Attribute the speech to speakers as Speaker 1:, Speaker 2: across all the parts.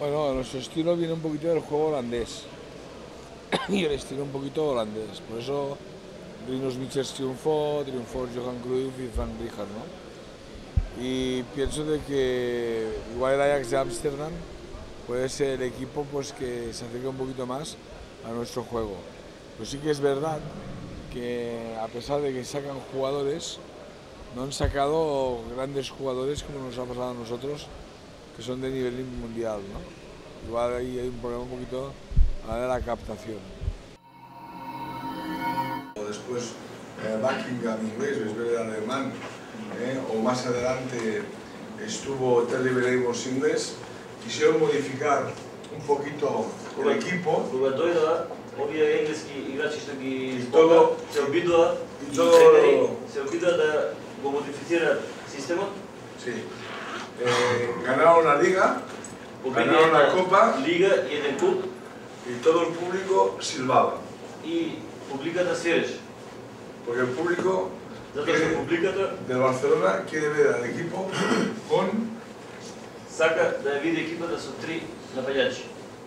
Speaker 1: Bueno, nuestro estilo viene un poquito del juego holandés y el estilo un poquito holandés. Por eso Rinus Michels triunfó Johan Cruyff y Frank Rijkaard, ¿no? Y pienso de que igual el Ajax de Ámsterdam puede ser el equipo pues, que se acerque un poquito más a nuestro juego. Pero sí que es verdad que a pesar de que sacan jugadores, no han sacado grandes jugadores como nos ha pasado a nosotros, que son de nivel mundial, ¿no? Igual ahí hay un problema un poquito a la de la captación.
Speaker 2: Después Buckingham inglés, Vesper alemán, o más adelante estuvo Terry Vereimos inglés, quisieron modificar un poquito el equipo.
Speaker 3: Ovие енглески играчи што ги
Speaker 2: todo
Speaker 3: се обидува да го модифицираат системот.
Speaker 2: Sí. Ganaron la liga, ganaron la copa
Speaker 3: Лига и еден куп
Speaker 2: y todo el público silbaba.
Speaker 3: и публиката свиреше.
Speaker 2: Porque el público
Speaker 3: Затоа што публиката
Speaker 2: del Barcelona quiere ver al equipo con...
Speaker 3: сака да ја види екипата со 3 напаѓачи.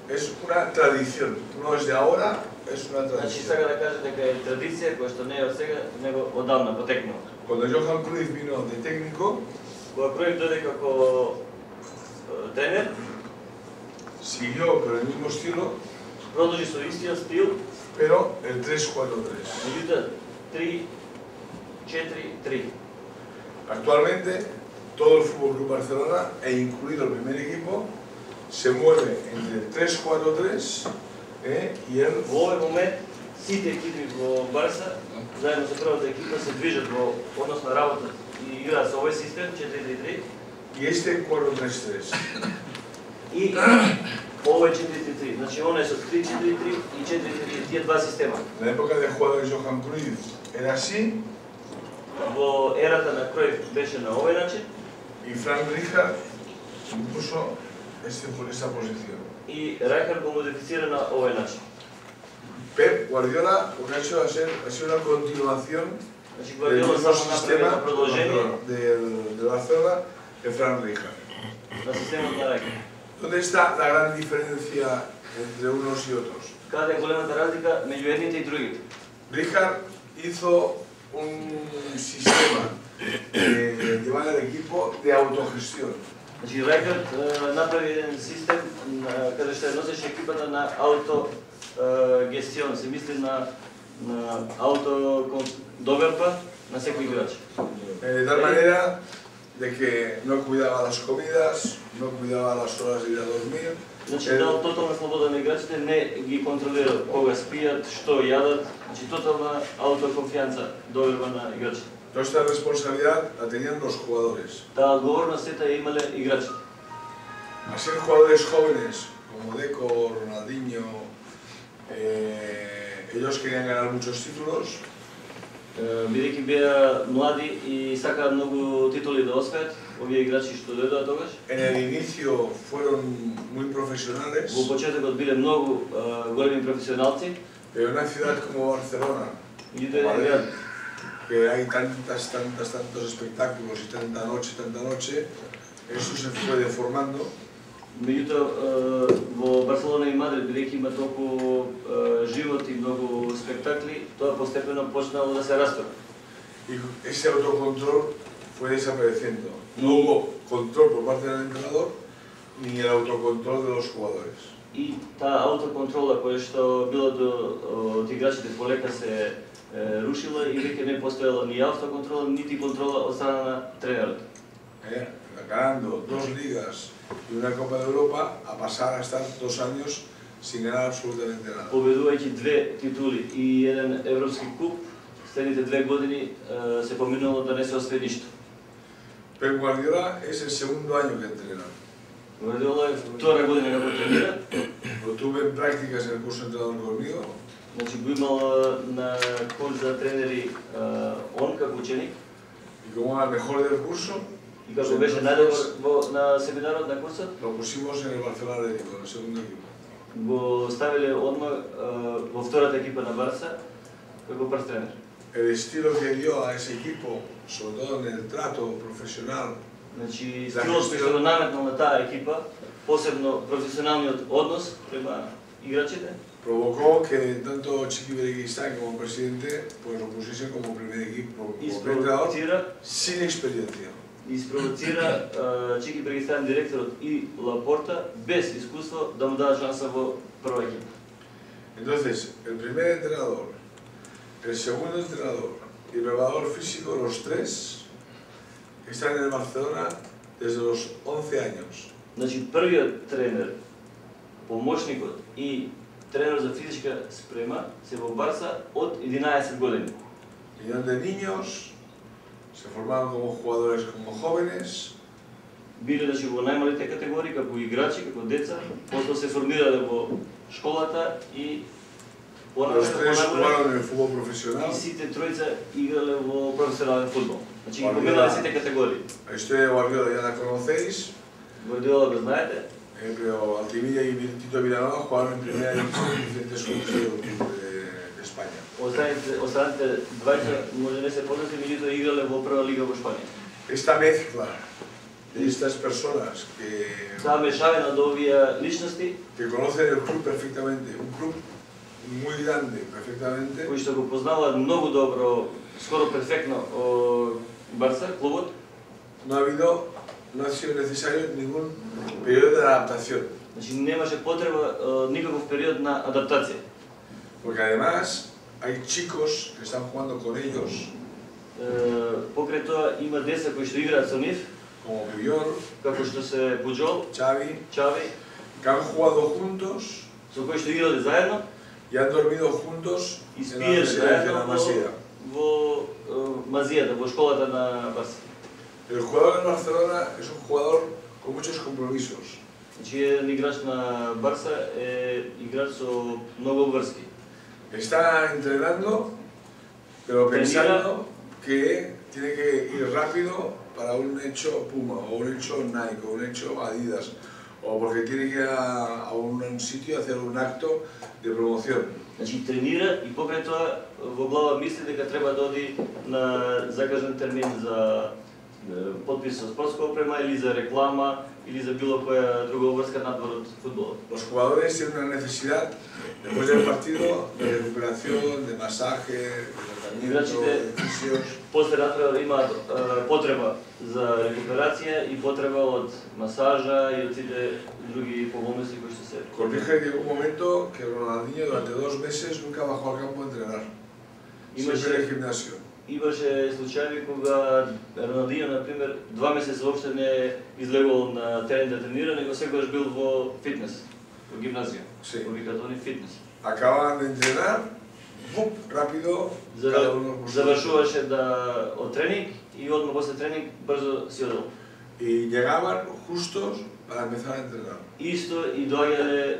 Speaker 2: Es una tradición, no es de ahora, es una
Speaker 3: Значи
Speaker 2: tradición.
Speaker 3: сака да каже дека е традиција која што не е од сега, него одамна потекнала.
Speaker 2: Cuando Johan Cruyff vino de técnico,
Speaker 3: Кога Кројф дојде како тренер,
Speaker 2: siguió con el mismo estilo,
Speaker 3: продолжи со истиот стил,
Speaker 2: pero el 3-4-3.
Speaker 3: меѓутоа 3-4-3.
Speaker 2: Actualmente, todo el Fútbol Club Barcelona, e incluido el primer equipo, se mueve entre el 3-4-3 y el...
Speaker 3: Во овој момент сите екипи во Барса, заедно со првата екипа, се движат во односно работат и играат со овој систем 4-3-3
Speaker 2: y este 4-3-3.
Speaker 3: и овој 4-3-3. Значи оно е со 3-4-3 и 4-3-3, тие два система.
Speaker 2: En la época de jugadores Johan Cruyff era así,
Speaker 3: Во ерата на Кројф беше на овој начин
Speaker 2: y Frank Rijkaard impuso esa posición.
Speaker 3: и Рајхард го модифицира на овој начин.
Speaker 2: Pep Guardiola lo que ha hecho ha sido una continuación
Speaker 3: Значи
Speaker 2: del
Speaker 3: Гвардиола
Speaker 2: mismo
Speaker 3: само направи
Speaker 2: sistema
Speaker 3: едно продолжение
Speaker 2: del Barcelona de Frank Rijkaard.
Speaker 3: на системот на Рајхард.
Speaker 2: ¿Dónde está la gran diferencia entre unos y otros?
Speaker 3: Каде е големата разлика меѓу едните и другите?
Speaker 2: Rijkaard hizo un sistema de llevar al equipo de autogestión.
Speaker 3: Значи Рајхард направи еден систем каде што носеше екипата на аутогестион, се мисли на аутодоверба на секој играч.
Speaker 2: De tal manera de que no cuidaba las comidas, no cuidaba las horas de ir a dormir.
Speaker 3: Значи дал тотална слобода на играчите, не ги контролира кога спијат, што јадат, значи тотална аутоконфијанца доверба на играчите.
Speaker 2: Toda esta responsabilidad la tenían los jugadores.
Speaker 3: Таа одговорност сета ја имале играчите.
Speaker 2: Al ser jugadores jóvenes como Deco, Ronaldinho, ellos querían ganar muchos títulos.
Speaker 3: Бидејќи беа млади и сакаат многу титули да освојат, овие играчи што дојдоа тогаш.
Speaker 2: En el inicio fueron muy profesionales.
Speaker 3: Во почетокот биле многу големи професионалци.
Speaker 2: Pero en una ciudad como Barcelona,
Speaker 3: Меѓутоа еден град
Speaker 2: que hay tantos espectáculos y tanta noche, eso se fue deformando.
Speaker 3: Меѓутоа во Барселона и Мадрид, бидејќи има толку живот и многу спектакли, тоа постепено почнало да се растура.
Speaker 2: Y ese autocontrol fue desapareciendo. No hubo control por parte del entrenador ni el autocontrol de los jugadores.
Speaker 3: И таа аутоконтрола која што било од играчите полека се рушила и веќе не постоела ни автоконтрола, нити контрола од страна на тренерот.
Speaker 2: Ganando 2 ligas y una Copa de Europa a pasar a estar 2 años sin ganar absolutamente nada.
Speaker 3: Победувајќи 2 титули и еден европски куп, следните 2 години се поминало да не се освои ништо.
Speaker 2: Pep Guardiola es el segundo año que entrena.
Speaker 3: Гвардиола е втора година како тренира.
Speaker 2: Lo tuve en prácticas en el curso de entrenador conmigo.
Speaker 3: Значи го имал на курс за тренери он како ученик.
Speaker 2: Y como era el mejor del curso,
Speaker 3: И како беше најдобар на семинарот, на курсот,
Speaker 2: lo pusimos en el Barcelona Atlético, en el segundo equipo.
Speaker 3: го ставиле одма во втората екипа на Барса како прв тренер.
Speaker 2: El estilo que dio a ese equipo, sobre todo en el trato profesional,
Speaker 3: Значи, стилот кој што го наметнал на таа екипа, посебно професионалниот однос према играчите.
Speaker 2: Provocó que tanto Chiqui Bereguistán como presidente pues lo pusiesen como primer equipo, como primer entrenador, sin experiencia.
Speaker 3: Испровоцира Чики Берегистан, директорот и Лапорта без искуство да му дадат шанса во прва екипа.
Speaker 2: Entonces, el primer entrenador, el segundo entrenador y el preparador físico, los tres, están en el Barcelona desde los 11 años.
Speaker 3: Значи првиот тренер, помошникот и тренер за физичка спрема се во Барса од 11 години.
Speaker 2: Y de niños se formaron como jugadores, como jóvenes.
Speaker 3: Биле значи во најмалите категории како играчи, како деца, после се формирале во школата и
Speaker 2: Los tres jugaron en el fútbol profesional.
Speaker 3: И сите тројца играле во професионален фудбал. Значи ги поминале сите категории.
Speaker 2: La historia de Guardiola ya la conocéis.
Speaker 3: Guardiola го знаете.
Speaker 2: Pero Altimilla y Tito Vilanova jugaron en primera división en diferentes clubes de España.
Speaker 3: Останалите двајца може не се познати, меѓутоа играле во прва лига во Шпанија.
Speaker 2: Esta mezcla de estas personas
Speaker 3: Таа мешавина од овие личности
Speaker 2: que conocen el club perfectamente, un club muy grande, perfectamente,
Speaker 3: кои што го познаваат многу добро, скоро перфектно Барса, клубот,
Speaker 2: no ha sido necesario ningún periodo de adaptación.
Speaker 3: Значи немаше потреба никаков период на адаптација.
Speaker 2: Porque además hay chicos que están jugando con ellos,
Speaker 3: Покрај тоа има деца кои што играат со нив,
Speaker 2: como Puyol,
Speaker 3: како што се Пуџол,
Speaker 2: Xavi,
Speaker 3: Чави,
Speaker 2: que han jugado juntos
Speaker 3: со кои што играле заедно
Speaker 2: y han dormido juntos
Speaker 3: и
Speaker 2: en la
Speaker 3: спиеле
Speaker 2: residencia de
Speaker 3: заедно
Speaker 2: la Masía.
Speaker 3: во Мазијата, во школата на Барса.
Speaker 2: El jugador del Barcelona es un jugador con muchos compromisos.
Speaker 3: Значи еден играч на Барса е играч со многу обврски.
Speaker 2: Está entrenando, pero pensando que tiene que ir rápido para un hecho Puma, o un hecho Nike, o un hecho Adidas, o porque tiene que ir a un sitio a hacer un acto de promoción.
Speaker 3: Значи тренира и покрај тоа во глава мисли дека треба да оди на закажан термин за подпис со спортска опрема или за реклама или за било која друга обврска надвор од фудбалот.
Speaker 2: Los jugadores tienen una necesidad después del partido de recuperación, de masaje, de tratamiento, de fisios.
Speaker 3: После ратора имаат потреба за рекуперација и потреба од масажа и од сите други поболности кои што се.
Speaker 2: Corrige que hubo un momento que Ronaldinho durante 2 meses nunca bajó al campo a entrenar. Siempre en el gimnasio.
Speaker 3: Имаше случаи кога Роналдињо, например, 2 месеца воопште не излегувал на терен да тренира, него секогаш бил во фитнес, во гимназија, во викатони фитнес.
Speaker 2: Acababan de entrenar, ¡pum! Rápido, cada uno por su lado.
Speaker 3: Завршуваше од тренинг и одма после тренинг брзо си одел.
Speaker 2: Y llegaban justos para empezar a entrenar.
Speaker 3: Исто и доаѓале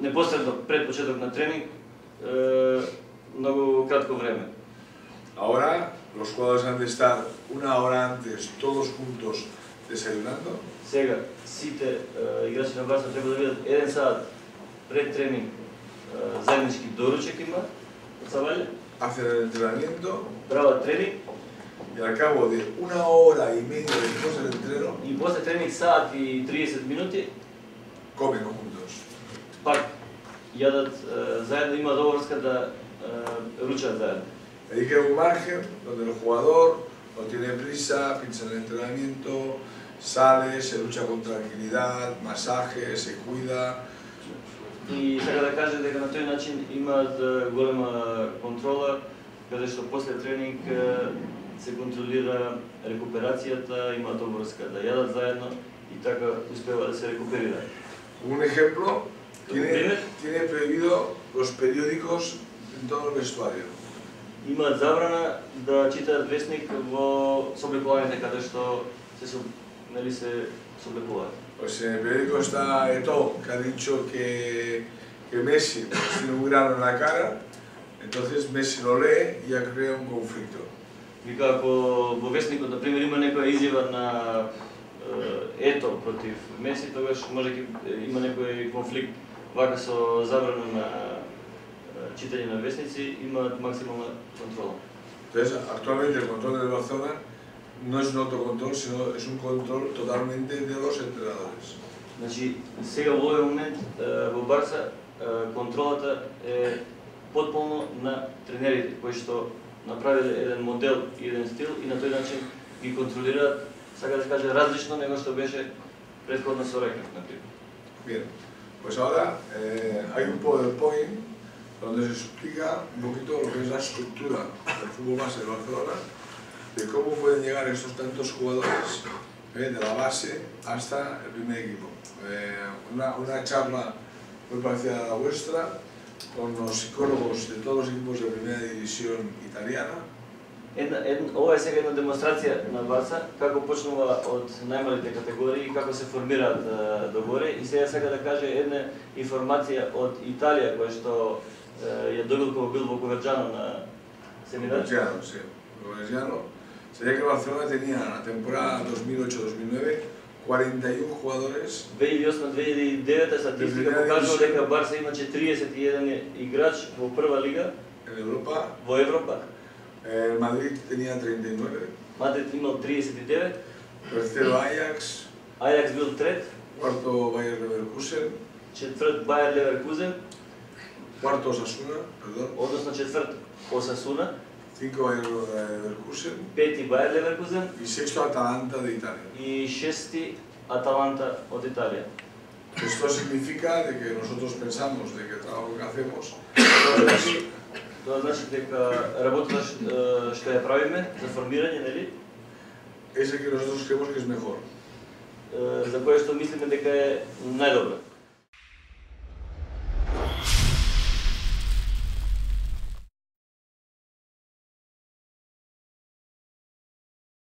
Speaker 3: непосредно пред почеток на тренинг, многу кратко време.
Speaker 2: Ahora los jugadores han de estar 1 hora antes, todos juntos, desayunando.
Speaker 3: Сега, сите играчи на Барса треба да видат 1 сат пред тренинг заеднички доручек има, савале.
Speaker 2: Hacen el entrenamiento.
Speaker 3: Прават тренинг.
Speaker 2: Y al cabo de 1 hora y media después del entreno.
Speaker 3: И после тренинг сат и 30 минути.
Speaker 2: Comen juntos.
Speaker 3: Пак јадат заедно, имаат обврска да ручат заедно.
Speaker 2: Ahí queda un margen donde el jugador no tiene prisa, piensa en el entrenamiento, sale, se ducha con tranquilidad, masaje, se cuida.
Speaker 3: И сега да кажа дека на тој начин имаат голема контрола, каде што после тренинг се контролира рекуперацијата, имаат обврска да јадат заедно и така успева да се рекуперира.
Speaker 2: Un ejemplo, tiene prohibido los periódicos en todo el vestuario.
Speaker 3: Имаат забрана да читаат весник во соблекувањето каде што се соблекуваат.
Speaker 2: Pues en el periódico está Eto'o, que ha dicho que Messi tiene un grano en la cara, entonces Messi lo lee y ya crea un conflicto.
Speaker 3: Вика, ако во весникот, например, има некоја изјава на Ето против Меси, тогаш може има некој конфликт. Вака со забрана на читање на вестници имаат максимална контрола.
Speaker 2: Entonces, actualmente el control del Barcelona no es un autocontrol, sino es un control totalmente de los entrenadores.
Speaker 3: Значи, сега во овој момент во Барса контролата е потполно на тренерите, кои што направиле еден модел и еден стил и на тој начин ги контролираат, сака да се каже, различно него што беше предходно со Рекнев, например.
Speaker 2: Bien, pues ahora hay un PowerPoint donde se explica un poquito lo que es la estructura del fútbol base de Barcelona, de cómo pueden llegar estos tantos jugadores de la base hasta el primer equipo. Una charla muy parecida a la vuestra, con los psicólogos de todos los equipos de primera división italiana.
Speaker 3: Ова е сега една демонстрација на Барса, како почнува од најмалите категории и како се формираат догоре. И сега сака да каже една информација од Италија, која што ја добил кога бил во Коверџано на семинар.
Speaker 2: Coverciano, sí. Coverciano. Sería que Barcelona tenía en la temporada 2008-2009 41 jugadores.
Speaker 3: 2008-2009 статистика покажува дека Барса имаше 31 играч во прва лига
Speaker 2: En Europa.
Speaker 3: во Европа.
Speaker 2: El Madrid tenía 39.
Speaker 3: Мадрид имал 39.
Speaker 2: Tercero Ajax.
Speaker 3: Ајакс бил трет.
Speaker 2: Cuarto Bayer Leverkusen.
Speaker 3: Четврт Бајер Леверкузен.
Speaker 2: Cuarto Osasuna, perdón.
Speaker 3: Односно четврт Осасуна.
Speaker 2: 5 Bayer Leverkusen.
Speaker 3: Пети Бајер Леверкузен.
Speaker 2: Y sexto Atalanta de Italia.
Speaker 3: И шести Аталанта од Италија.
Speaker 2: Esto significa de que nosotros pensamos de que el trabajo que hacemos
Speaker 3: Тоа значи дека работата што ја правиме за формирање, нели?
Speaker 2: es el que nosotros creemos que es mejor.
Speaker 3: За кое што мислиме дека е најдобро.